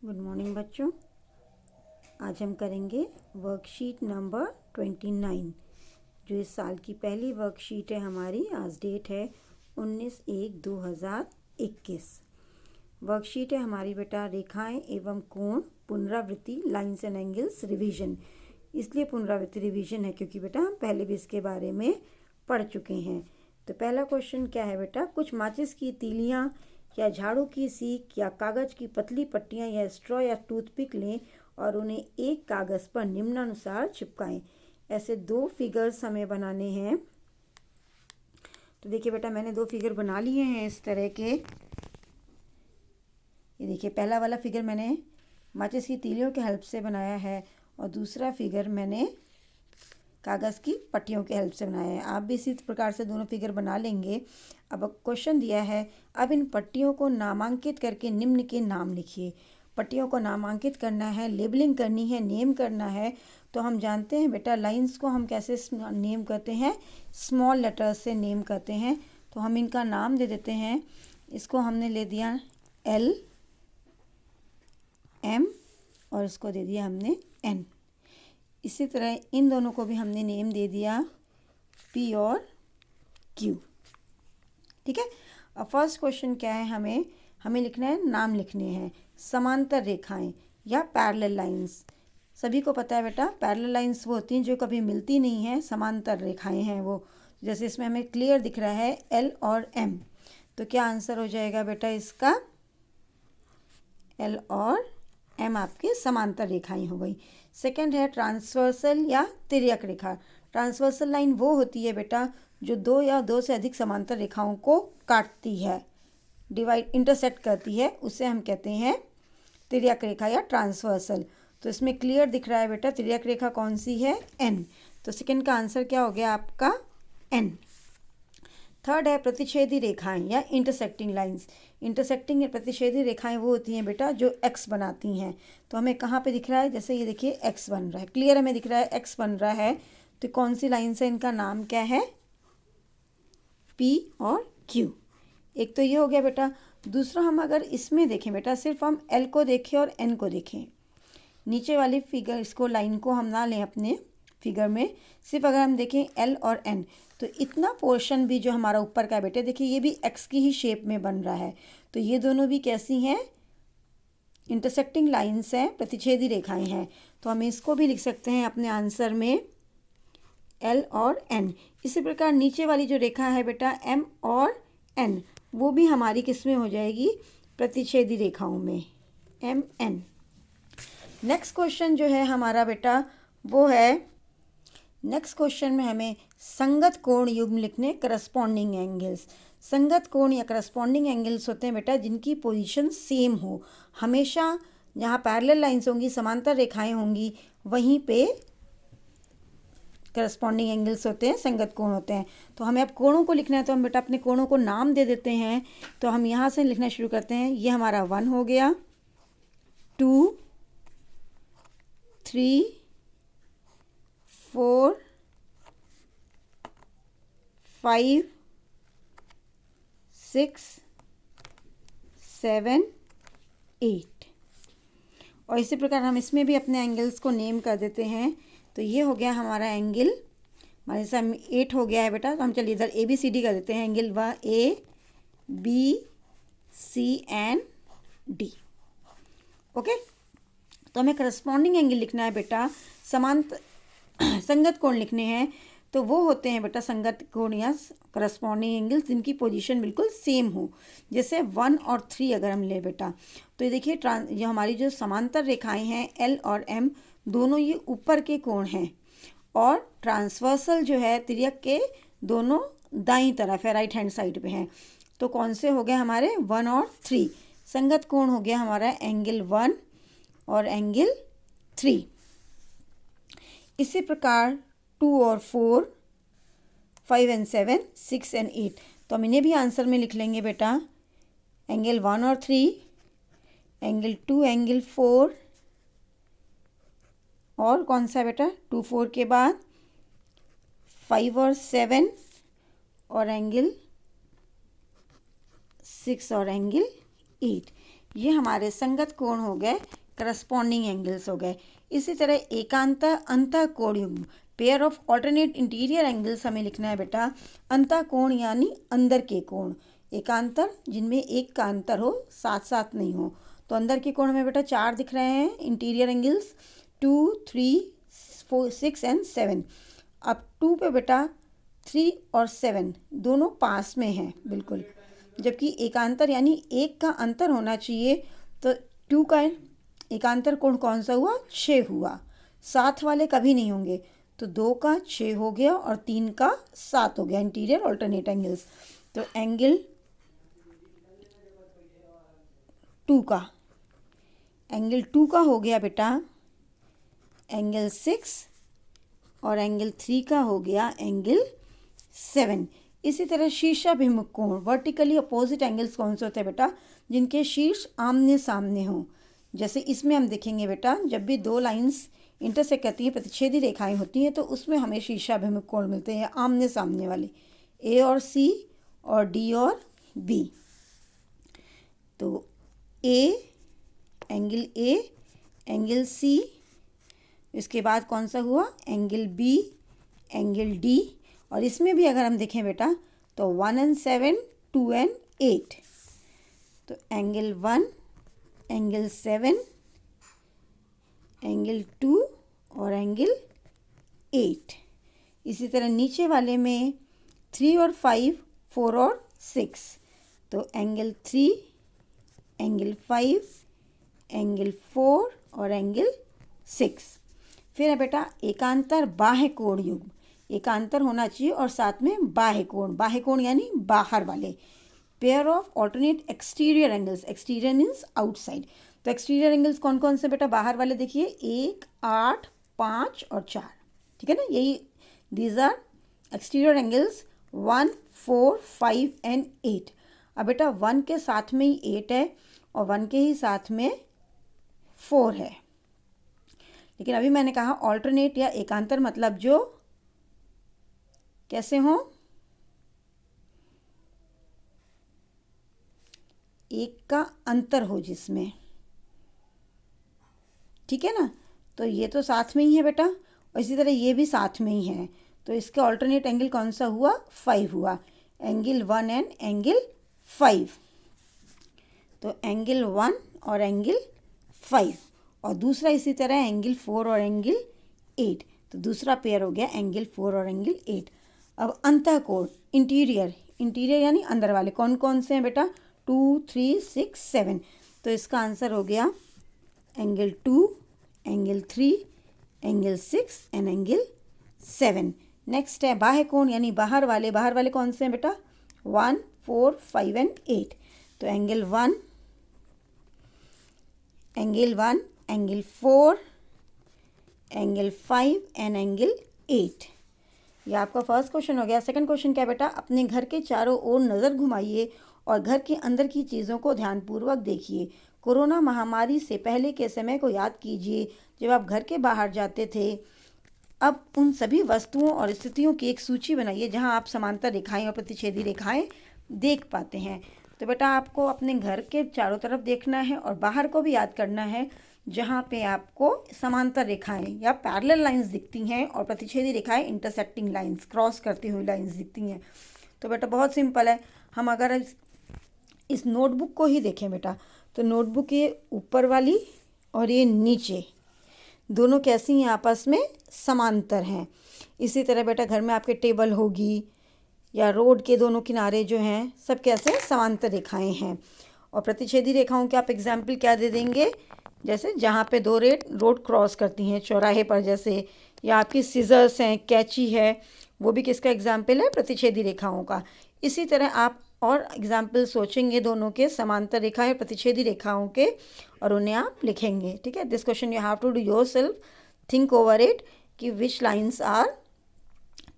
Good morning बच्चों। आज हम करेंगे वर्कशीट नंबर 29 जो इस साल की पहली वर्कशीट है हमारी। आज डेट है 19/1/2021। वर्कशीट है हमारी बेटा रेखाएं एवं कोण पुनरावृत्ति लाइन्स एंड एंगल्स रिवीजन। इसलिए पुनरावृत्ति रिवीजन है क्योंकि बेटा हम पहले भी इसके बारे में पढ़ चुके हैं। तो पहला क्वेश्चन क्या है बेटा, कुछ माचिस की तीलियां या झाड़ू की सीक या कागज की पतली पट्टियां या स्ट्रॉ या टूथपिक लें और उन्हें एक कागज पर निम्नानुसार चिपकाएं। ऐसे दो फिगर्स हमें बनाने हैं। तो देखिए बेटा, मैंने दो फिगर बना लिए हैं इस तरह के। ये देखिए, पहला वाला फिगर मैंने माचिस की तीलियों के हेल्प से बनाया है और दूसरा फिगर मैंने कागज़ की पट्टियों के हेल्प से बनाया है। आप भी इसी प्रकार से दोनों फिगर बना लेंगे। अब क्वेश्चन दिया है, अब इन पट्टियों को नामांकित करके निम्न के नाम लिखिए। पट्टियों को नामांकित करना है, लेबलिंग करनी है, नेम करना है। तो हम जानते हैं बेटा, लाइंस को हम कैसे नेम करते हैं, स्मॉल लेटर्स से नेम करते हैं। तो हम इनका नाम दे देते हैं। इसको हमने ले दिया L M और इसको दे दिया हमने N। इसी तरह इन दोनों को भी हमने नेम दे दिया P और Q। ठीक है। अब फर्स्ट क्वेश्चन क्या है, हमें लिखना है, नाम लिखने हैं समांतर रेखाएं या पैरेलल लाइंस। सभी को पता है बेटा, पैरेलल लाइंस वो होती हैं जो कभी मिलती नहीं हैं, समांतर रेखाएं हैं वो। जैसे इसमें हमें क्लियर दिख रहा है L और M। तो क्या आंसर हो जाएगा बेटा इसका, L और M आपके समांतर रेखाएं हो गई। सेकंड है ट्रांसवर्सल या तिर्यक रेखा। ट्रांसवर्सल लाइन वो होती है बेटा जो दो या दो से अधिक समांतर रेखाओं को काटती है, इंटरसेक्ट करती है, उसे हम कहते हैं तिर्यक रेखा या ट्रांसवर्सल। तो इसमें क्लियर दिख रहा है बेटा, तिर्यक रेखा कौन सी है, N। तो सेकंड का आंसर क्या हो गया आपका, N। थर्ड है प्रतिच्छेदी रेखाएं या इंटरसेक्टिंग लाइंस। इंटरसेक्टिंग या प्रतिच्छेदी रेखाएं वो होती हैं बेटा जो एक्स बनाती हैं। तो हमें कहाँ पे दिख रहा है, जैसे ये देखिए एक्स बन रहा है, क्लियर हमें दिख रहा है एक्स बन रहा है। तो कौन सी लाइन से, इनका नाम क्या है, P और Q। एक तो ये हो गया बेटा। दूसरा, हम अगर इसमें देखें बेटा, सिर्फ हम L को देखें और N को देखें, नीचे वाली फिगर, इसको लाइन को हम ना लें अपने फिगर में, सिर्फ अगर हम देखें L और N, तो इतना पोर्शन भी जो हमारा ऊपर का है बेटे, देखिए ये भी एक्स की ही शेप में बन रहा है। तो ये दोनों भी कैसी हैं, इंटरसेक्टिंग लाइंस हैं, प्रतिच्छेदी रेखाएं हैं। तो हम इसको भी लिख सकते हैं अपने आंसर में L और N। इसी प्रकार नीचे वाली जो रेखा है बेटा M और N, वो भी हमारी किस में हो जाएगी, प्रतिच्छेदी रेखाओं में, M N। नेक्स्ट क्वेश्चन जो है हमारा बेटा वो है, नेक्स्ट क्वेश्चन में हमें संगत कोण युग्म लिखने, करस्पॉन्डिंग एंगल्स। संगत कोण या करस्पॉन्डिंग एंगल्स होते हैं बेटा जिनकी पोजीशन सेम हो। हमेशा जहाँ पैरेलल लाइंस होंगी, समांतर रेखाएं होंगी, वहीं पे करस्पॉन्डिंग एंगल्स होते हैं, संगत कोण होते हैं। तो हमें अब कोणों को लिखना है, तो हम बेटा अपने कोणों को नाम दे देते हैं। तो हम यहाँ से लिखना शुरू करते हैं। ये हमारा 1 हो गया, 2 3 4 5 6 7 8। और इसी प्रकार हम इसमें भी अपने एंगल्स को नेम कर देते हैं। तो ये हो गया हमारा एंगल, हमारे सामने 8 हो गया है बेटा। तो हम चलिए इधर ABCD कर देते हैं, angle ABC and D। Okay. तो हमें करस्पॉन्डिंग एंगल लिखना है बेटा, संगत कोण लिखने हैं। तो वो होते हैं बेटा संगत कोण या करस्पॉन्डिंग एंगल्स जिनकी पोजीशन बिल्कुल सेम हो। जैसे 1 और 3 अगर हम ले बेटा, तो ये देखिए ये हमारी जो समांतर रेखाएं हैं L और M, दोनों ये ऊपर के कोण हैं। और ट्रांसवर्सल जो है तिर्यक के, दोनों दाईं तरफ है, राइट हैंड साइड पे हैं। तो कौन से हो गए हमारे, 1 और 3। संगत कोण हो गया हमारा एंगल 1 और एंगल 3। इसी प्रकार 2 और 4, 5 एंड 7, 6 एंड 8। तो हम इन्हें भी आंसर में लिख लेंगे बेटा, एंगल 1 और 3, एंगल 2, एंगल 4, और कौन सा बेटा 2 4 के बाद 5 और 7, और एंगल 6 और एंगल 8। ये हमारे संगत कोण हो गए, करस्पॉन्डिंग एंगल्स हो गए। इसी तरह एकांतर अंतः कोण युग्म, pair of alternate interior angles हमें लिखना है बेटा। अंतः कोण यानी अंदर के कोण, एकांतर जिनमें एक का अंतर हो, साथ साथ नहीं हो। तो अंदर के कोण में बेटा 4 दिख रहे हैं इंटीरियर एंगल्स, 2, 3, 4, 6 एंड 7। अब 2 पे बेटा 3 और 7 दोनों पास में हैं बिल्कुल, जबकि एकांतर यानी एक का अंतर होना चाहिए। तो 2 का एकांतर कोण कौन सा हुआ? 6 हुआ। साथ वाले कभी नहीं होंगे, तो 2 का 6 हो गया और 3 का 7 हो गया इंटीरियर ऑल्टरनेट एंगल्स। तो एंगल 2 का हो गया बेटा एंगल 6 और एंगल 3 का हो गया एंगल 7। इसी तरह शीर्षाभिमुख कोण, वर्टिकली अपोजिट एंगल्स कौन से होते हैं बेटा? जिनके शीर्ष आमने सामने हों। जैसे इसमें हम देखेंगे बेटा, जब भी 2 लाइंस इंटरसेक्ट करती हैं, प्रतिच्छेदी रेखाएं होती हैं, तो उसमें हमें शीर्षाभिमुख कोण मिलते हैं, आमने सामने वाले, ए और सी और डी और बी। तो एंगल ए, एंगल सी, इसके बाद कौन सा हुआ? Angle B, angle D. और इसमें भी अगर हम देखें बेटा तो 1 and 7, 2 and 8। तो एंगल 1, एंगल 7, एंगल 2 और एंगल 8। इसी तरह नीचे वाले में 3 और 5, 4 और 6। तो एंगल 3, एंगल 5, एंगल 4 और एंगल 6। फिर है बेटा एकांतर बाह्य कोण युग्म, एकांतर होना चाहिए और साथ में बाह्य कोण यानी बाहर वाले, pair of alternate exterior angles, exterior means outside. तो एक्सटीरियर एंगल्स कौन कौन से बेटा? बाहर वाले देखिए 1, 8, 5 और 4, ठीक है ना, यही these are exterior angles 1, 4, 5 and 8। अब बेटा 1 के साथ में ही 8 है और 1 के ही साथ में 4 है। लेकिन अभी मैंने कहा ऑल्टरनेट या एकांतर मतलब जो कैसे हो, एक का अंतर हो जिसमें, ठीक है ना। तो ये तो साथ में ही है बेटा, और इसी तरह ये भी साथ में ही है। तो इसका ऑल्टरनेट एंगल कौन सा हुआ? 5 हुआ, एंगल 1 एंड एंगल 5। तो एंगल 1 और एंगल 5, और दूसरा इसी तरह एंगल 4 और एंगल 8। तो दूसरा पेयर हो गया एंगल 4 और एंगल 8। अब अंतः कोण, इंटीरियर यानी अंदर वाले कौन कौन से हैं बेटा? 2, 3, 6, 7। तो इसका आंसर हो गया angle 2, angle 3, angle 6 and angle 7। Next है बाह्य कोण यानी बाहर वाले कौन से हैं बेटा? 1, 4, 5 एंड 8। तो angle 1, angle 4, angle 5 and angle 8। ये आपका फर्स्ट क्वेश्चन हो गया। सेकंड क्वेश्चन क्या बेटा? अपने घर के चारों ओर नज़र घुमाइए और घर के अंदर की चीज़ों को ध्यानपूर्वक देखिए। कोरोना महामारी से पहले के समय को याद कीजिए जब आप घर के बाहर जाते थे। अब उन सभी वस्तुओं और स्थितियों की एक सूची बनाइए जहां आप समांतर रेखाएं और प्रतिच्छेदी रेखाएं देख पाते हैं। तो बेटा आपको अपने घर के चारों तरफ देखना है और बाहर को भी याद करना है जहाँ पे आपको समांतर रेखाएं या पैरेलल लाइंस दिखती हैं और प्रतिच्छेदी रेखाएं इंटरसेक्टिंग लाइंस, क्रॉस करती हुई लाइंस दिखती हैं। तो बेटा बहुत सिंपल है, हम अगर इस नोटबुक को ही देखें बेटा, तो नोटबुक ये ऊपर वाली और ये नीचे दोनों कैसी हैं? आपस में समांतर हैं। इसी तरह बेटा घर में आपके टेबल होगी या रोड के दोनों किनारे जो हैं सब कैसे समांतर रेखाएं हैं। और प्रतिच्छेदी रेखाओं के आप एग्जाम्पल क्या दे देंगे? जैसे जहाँ पे 2 रोड क्रॉस करती हैं चौराहे पर, जैसे, या आपकी सीजर्स हैं, कैंची है, वो भी किसका एग्जाम्पल है? प्रतिच्छेदी रेखाओं का। इसी तरह आप और एग्जाम्पल सोचेंगे दोनों के, समांतर रेखाएं और प्रतिच्छेदी रेखाओं के, और उन्हें आप लिखेंगे, ठीक है। This question you have to do yourself, think over it कि which lines are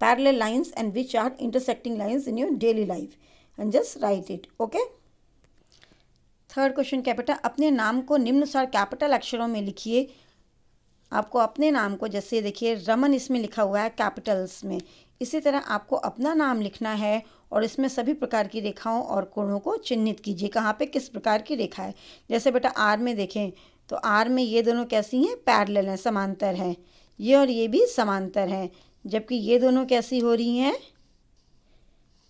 parallel lines and which are intersecting lines in your daily life, and just write it, okay। Third question क्या बेटा? अपने नाम को निम्नानुसार capital अक्षरों में लिखिए। आपको अपने नाम को, जैसे देखिए रमन इसमें लिखा हुआ है कैपिटल्स में, इसी तरह आपको अपना नाम लिखना है और इसमें सभी प्रकार की रेखाओं और कोणों को चिन्हित कीजिए, कहाँ पे किस प्रकार की रेखा है। जैसे बेटा आर में देखें तो आर में ये दोनों कैसी हैं, पैरेलल हैं, समांतर हैं, ये और ये भी समांतर हैं, जबकि ये दोनों कैसी हो रही हैं,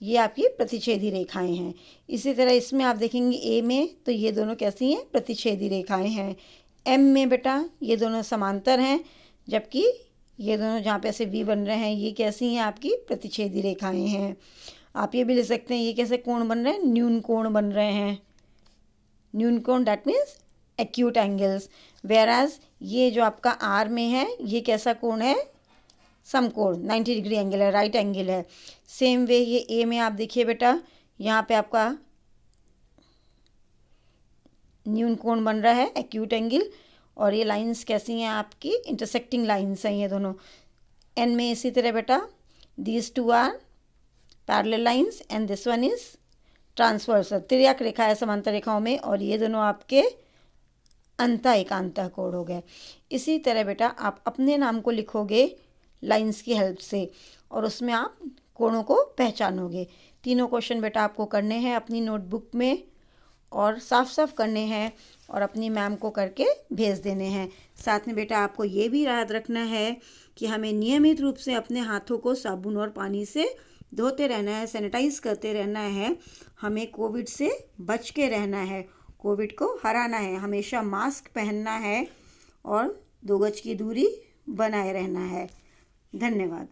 ये आपकी प्रतिच्छेदी रेखाएं हैं। इसी तरह इसमें आप देखेंगे ए में तो ये दोनों कैसी हैं, प्रतिच्छेदी रेखाएं हैं। एम में बेटा ये दोनों समांतर हैं, जबकि ये दोनों जहाँ पे ऐसे वी बन रहे हैं ये कैसी हैं, आपकी प्रतिच्छेदी रेखाएं हैं। आप ये भी लिख सकते हैं ये कैसे कोण बन रहे हैं, न्यून कोण बन रहे हैं। न्यून कोण that means acute angles. Whereas ये जो आपका आर में है ये कैसा कोण है, समकोण, 90 डिग्री एंगल है, राइट एंगल है। सेम वे ये ए में आप देखिए बेटा यहाँ पे आपका न्यून कोण बन रहा है, एक्यूट एंगल, और ये लाइंस कैसी हैं, आपकी इंटरसेक्टिंग लाइंस हैं ये दोनों। एन में इसी तरह बेटा these two are parallel lines and this one is transversal, तिर्यक रेखा है समांतर रेखाओं में, और ये दोनों आपके अंतः एकांतः कोण हो गए। इसी तरह बेटा आप अपने नाम को लिखोगे लाइंस की हेल्प से और उसमें आप कोणों को पहचानोगे। तीनों क्वेश्चन बेटा आपको करने हैं अपनी नोटबुक में और साफ साफ करने हैं और अपनी मैम को करके भेज देने हैं। साथ में बेटा आपको ये भी याद रखना है कि हमें नियमित रूप से अपने हाथों को साबुन और पानी से धोते रहना है, सैनिटाइज करते रहना है। हमें कोविड से बच के रहना है, कोविड को हराना है, हमेशा मास्क पहनना है और 2 गज की दूरी बनाए रहना है। धन्यवाद।